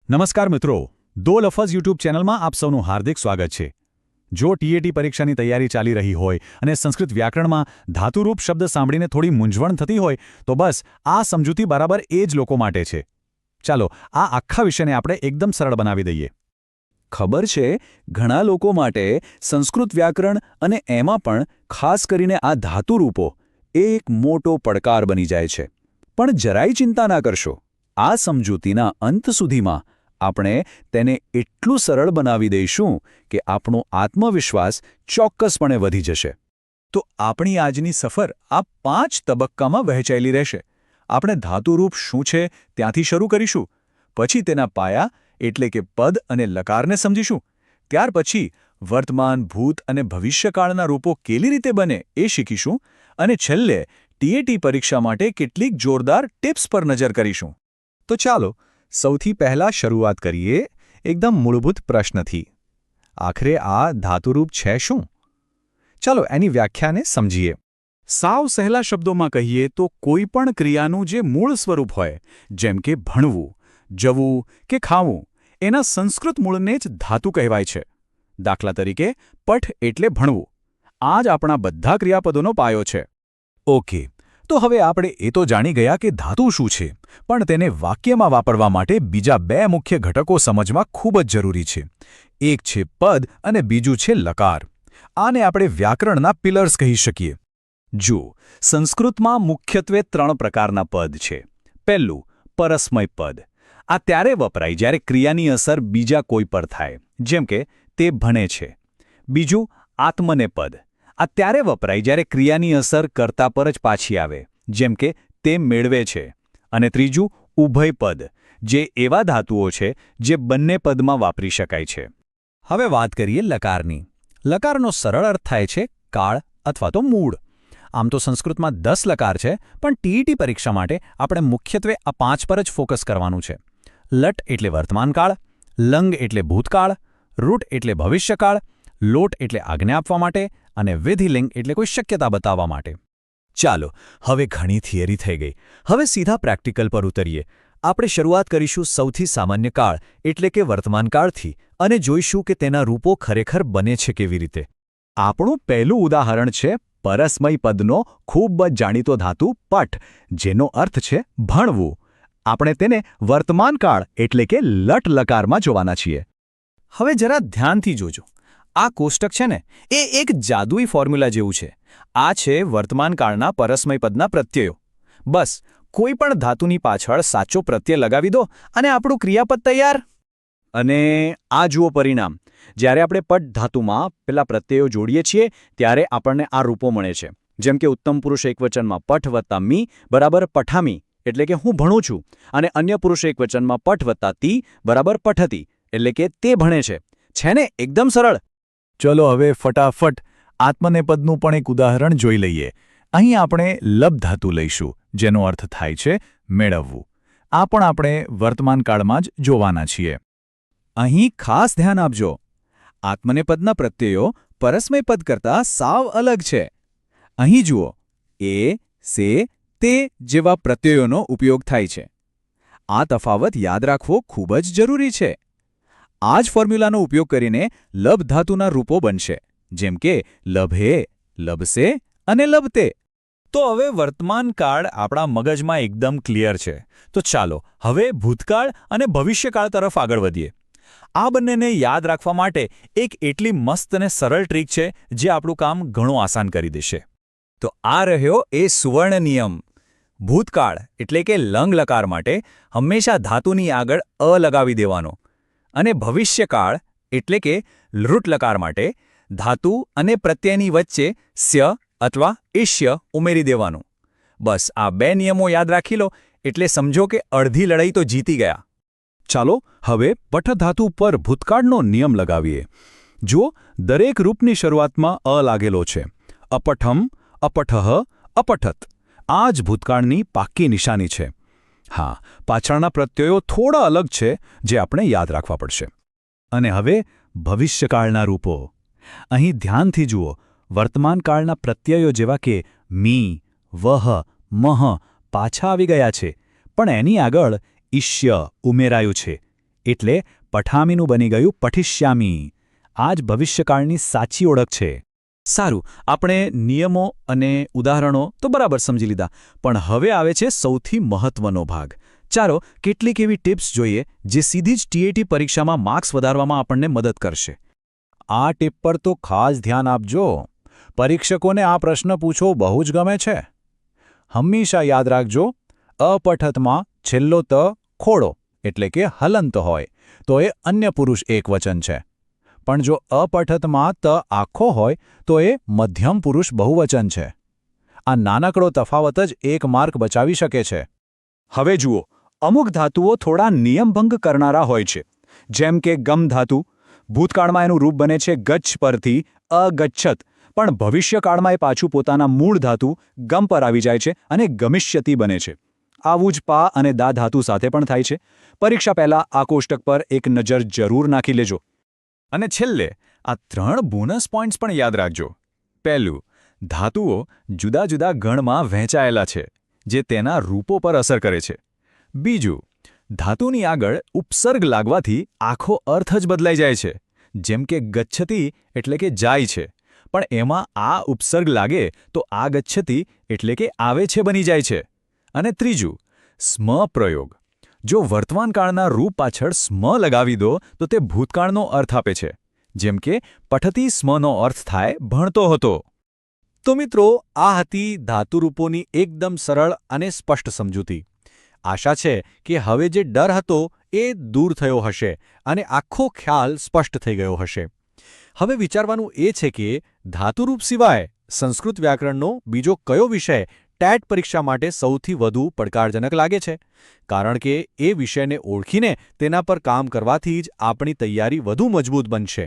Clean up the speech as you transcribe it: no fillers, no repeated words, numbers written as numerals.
નમસ્કાર મિત્રો, દો લફઝ યુટ્યુબ ચેનલમાં આપ સૌનું હાર્દિક સ્વાગત છે. જો ટીએટી પરીક્ષાની તૈયારી ચાલી રહી હોય અને સંસ્કૃત વ્યાકરણમાં ધાતુરૂપ શબ્દ સાંભળીને થોડી મૂંઝવણ થતી હોય તો બસ આ સમજૂતી બરાબર એ જ લોકો માટે છે. ચાલો આ આખા વિષયને આપણે એકદમ સરળ બનાવી દઈએ. ખબર છે, ઘણા લોકો માટે સંસ્કૃત વ્યાકરણ અને એમાં પણ ખાસ કરીને આ ધાતુરૂપો એ એક મોટો પડકાર બની જાય છે. પણ જરાય ચિંતા ના કરશો, આ સમજૂતીના અંત સુધીમાં આપણે તેને એટલું સરળ બનાવી દઈશું કે આપણો આત્મવિશ્વાસ ચોક્કસપણે વધી જશે. તો આપણી આજની સફર આ 5 તબક્કામાં વહેંચાયેલી રહેશે. આપણે ધાતુરૂપ શું છે ત્યાંથી શરૂ કરીશું, પછી તેના પાયા એટલે કે પદ અને લકારને સમજીશું, ત્યાર પછી વર્તમાન, ભૂત અને ભવિષ્યકાળના રૂપો કેવી રીતે બને એ શીખીશું, અને છેલ્લે ટીએટી પરીક્ષા માટે કેટલીક જોરદાર ટિપ્સ પર નજર કરીશું. તો ચાલો સૌથી પહેલા શરૂઆત કરીએ એકદમ મૂળભૂત પ્રશ્નથી. આખરે આ ધાતુરૂપ છે શું? ચાલો એની વ્યાખ્યાને સમજીએ. સાવ સહેલા શબ્દોમાં કહીએ તો કોઈ પણ ક્રિયાનું જે મૂળ સ્વરૂપ હોય, જેમ કે ભણવું, જવું કે ખાવું, એના સંસ્કૃત મૂળને જ ધાતુ કહેવાય છે. દાખલા તરીકે પઠ એટલે ભણવું. આ જ આપણા બધા ક્રિયાપદોનો પાયો છે. ઓકે, તો હવે આપણે એ તો જાણી ગયા કે ધાતુ શું છે, પણ તેને વાક્યમાં વાપરવા માટે બીજા 2 મુખ્ય ઘટકો સમજવા ખૂબ જ જરૂરી છે. એક છે પદ અને બીજું છે લકાર. આને આપણે વ્યાકરણના પિલર્સ કહી શકીએ. જો સંસ્કૃતમાં મુખ્યત્વે 3 પ્રકારના પદ છે. પહેલું પરસ્મય પદ. આ ત્યારે વપરાય જ્યારે ક્રિયાની અસર બીજા કોઈ પર થાય, જેમ કે તે ભણે છે. બીજું આત્મનેપદ. આ ત્યારે વપરાય જ્યારે ક્રિયાની અસર કર્તા પર જ પાછી આવે, જેમ કે તે મેળવે છે. અને ત્રીજું ઉભય પદ, જે એવા ધાતુઓ છે જે બંને પદમાં વાપરી શકાય છે. હવે વાત કરીએ લકારની. લકારનો સરળ અર્થ થાય છે કાળ અથવા તો મૂળ. આમ તો સંસ્કૃતમાં 10 લકાર છે, પણ ટીઈટી પરીક્ષા માટે આપણે મુખ્યત્વે આ 5 પર જ ફોકસ કરવાનું છે. લટ એટલે વર્તમાનકાળ, લંગ એટલે ભૂતકાળ, રૂટ એટલે ભવિષ્યકાળ, લોટ એટલે આજ્ઞા આપવા માટે, અને વિધિલિંગ એટલે કોઈ શક્યતા બતાવવા માટે. ચાલો હવે ઘણી થિયરી થઈ ગઈ. હવે સીધા પ્રેક્ટિકલ પર ઉતરીએ. આપણે શરૂઆત કરીશું સૌથી સામાન્ય કાળ એટલે કે વર્તમાનકાળથી, અને જોઈશું કે તેના રૂપો ખરેખર બને છે કેવી રીતે. આપણું પહેલું ઉદાહરણ છે પરસ્મય પદનો ખૂબ જ જાણીતો ધાતુ પઠ, જેનો અર્થ છે ભણવું. આપણે તેને વર્તમાનકાળ એટલે કે લટ લકારમાં જોવાના છીએ. હવે જરા ધ્યાનથી જોજો. આ કોષ્ટક છે ને, એ એક જાદુઈ ફોર્મ્યુલા જેવું છે. આ છે વર્તમાનકાળના પરસ્મય પદના પ્રત્યયો. બસ કોઈ પણ ધાતુની પાછળ સાચો પ્રત્યય લગાવી દો અને આપણું ક્રિયાપદ તૈયાર. અને આ જુઓ પરિણામ. જ્યારે આપણે પટ ધાતુમાં પેલા પ્રત્યયો જોડીએ છીએ ત્યારે આપણને આ રૂપો મળે છે. જેમ કે ઉત્તમ પુરુષ એકવચનમાં પઠ વત્તા મી બરાબર પઠામી, એટલે કે હું ભણું છું, અને અન્ય પુરુષ એકવચનમાં પઠ વત્તા તી બરાબર પઠતી, એટલે કે તે ભણે છે. છે ને એકદમ સરળ? ચલો હવે ફટાફટ આત્મનેપદનું પણ એક ઉદાહરણ જોઈ લઈએ. અહીં આપણે લબ ધાતુ લઈશું, જેનો અર્થ થાય છે મેળવવું. આ પણ આપણે વર્તમાનકાળમાં જ જોવાના છીએ. અહીં ખાસ ધ્યાન આપજો. આત્મનેપદના પ્રત્યયો પરસ્મય પદ કરતાં સાવ અલગ છે. અહીં જુઓ, એ, સે, તે જેવા પ્રત્યયોનો ઉપયોગ થાય છે. આ તફાવત યાદ રાખવો ખૂબ જ જરૂરી છે. આ જ ફોર્મ્યુલાનો ઉપયોગ કરીને લબ ધાતુના રૂપો બનશે, જેમ કે લભે, લબસે અને લબતે. તો હવે વર્તમાનકાળ આપણા મગજમાં એકદમ ક્લિયર છે. તો ચાલો હવે ભૂતકાળ અને ભવિષ્યકાળ તરફ આગળ વધીએ. આ બંનેને યાદ રાખવા માટે એક એટલી મસ્ત અને સરળ ટ્રીક છે જે આપણું કામ ઘણું આસાન કરી દેશે. તો આ રહ્યો એ સુવર્ણ નિયમ. ભૂતકાળ એટલે કે લંગ લકાર માટે હંમેશા ધાતુની આગળ અ લગાવી દેવાનો, અને ભવિષ્યકાળ એટલે કે લૃટ લકાર માટે ધાતુ અને પ્રત્યયની વચ્ચે સ્ય અથવા ઈષ્ય ઉમેરી દેવાનું. બસ આ 2 નિયમો યાદ રાખી લો એટલે સમજો કે અડધી લડાઈ તો જીતી ગયા. ચાલો હવે પઠ ધાતુ પર ભૂતકાળનો નિયમ લગાવીએ. જો દરેક રૂપની શરૂઆતમાં અ લાગેલો છે. અપઠમ, અપઠહ, અપઠત. આ જ ભૂતકાળની પાક્કી નિશાની છે. હા, પાછળના પ્રત્યયો થોડા અલગ છે જે આપણે યાદ રાખવા પડશે. અને હવે ભવિષ્યકાળના રૂપો. અહીં ધ્યાનથી જુઓ. વર્તમાનકાળના પ્રત્યયો જેવા કે મી, વહ, મહ પાછા આવી ગયા છે, પણ એની આગળ ઈષ્ય ઉમેરાયું છે. એટલે પઠામીનું બની ગયું પઠિષ્યામી. આ જ ભવિષ્યકાળની સાચી ઓળખ છે. સારું, આપણે નિયમો અને ઉદાહરણો તો બરાબર સમજી લીધા, પણ હવે આવે છે સૌથી મહત્વનો ભાગ. ચાલો કેટલીક એવી ટિપ્સ જોઈએ જે સીધી જ ટીએટી પરીક્ષામાં માર્ક્સ વધારવામાં આપણને મદદ કરશે. આ ટીપ પર તો ખાસ ધ્યાન આપજો. પરીક્ષકોને આ પ્રશ્ન પૂછવો બહુ જ ગમે છે. હંમેશા યાદ રાખજો, અપઠતમાં છેલ્લો ત ખોડો એટલે કે હલંત હોય તો એ અન્ય પુરુષ એકવચન છે, પણ જો અપઠતમાં ત આખો હોય તો એ મધ્યમ પુરુષ બહુવચન છે. આ નાનકડો તફાવત જ 1 માર્ક બચાવી શકે છે. હવે જુઓ, અમુક ધાતુઓ થોડા નિયમભંગ કરનારા હોય છે, જેમ કે ગમ ધાતુ. ભૂતકાળમાં એનું રૂપ બને છે ગચ્છ પરથી અગચ્છત, પણ ભવિષ્યકાળમાં એ પાછું પોતાના મૂળ ધાતુ ગમ પર આવી જાય છે અને ગમિષ્યતિ બને છે. આવું જ પા અને દા ધાતુ સાથે પણ થાય છે. પરીક્ષા પહેલાં આ કોષ્ટક પર એક નજર જરૂર નાખી લેજો. અને છેલ્લે આ 3 બોનસ પોઈન્ટ્સ પણ યાદ રાખજો. પહેલું, ધાતુઓ જુદા જુદા ગણમાં વહેંચાયેલા છે, જે તેના રૂપો પર અસર કરે છે. બીજું, ધાતુની આગળ ઉપસર્ગ લાગવાથી આખો અર્થ જ બદલાઈ જાય છે, જેમ કે ગચ્છતિ એટલે કે જાય છે, પણ એમાં આ ઉપસર્ગ લાગે તો આ ગચ્છતિ એટલે કે આવે છે બની જાય છે. અને ત્રીજું, સ્મ પ્રયોગ. જો વર્તમાનકાળના રૂપ પાછળ સ્મ લગાવી દો તો તે ભૂતકાળનો અર્થ આપે છે, જેમ કે પઠતી સ્મનો અર્થ થાય ભણતો હતો. તો મિત્રો, આ હતી ધાતુરૂપોની એકદમ સરળ અને સ્પષ્ટ સમજૂતી. આશા છે કે હવે જે ડર હતો એ દૂર થયો હશે અને આખો ખ્યાલ સ્પષ્ટ થઈ ગયો હશે. હવે વિચારવાનું એ છે કે ધાતુરૂપ સિવાય સંસ્કૃત વ્યાકરણનો બીજો કયો વિષય ટેટ પરીક્ષા માટે સૌથી વધુ પડકારજનક લાગે છે, કારણ કે એ વિષયને ઓળખીને તેના પર કામ કરવાથી જ આપણી તૈયારી વધુ મજબૂત બનશે.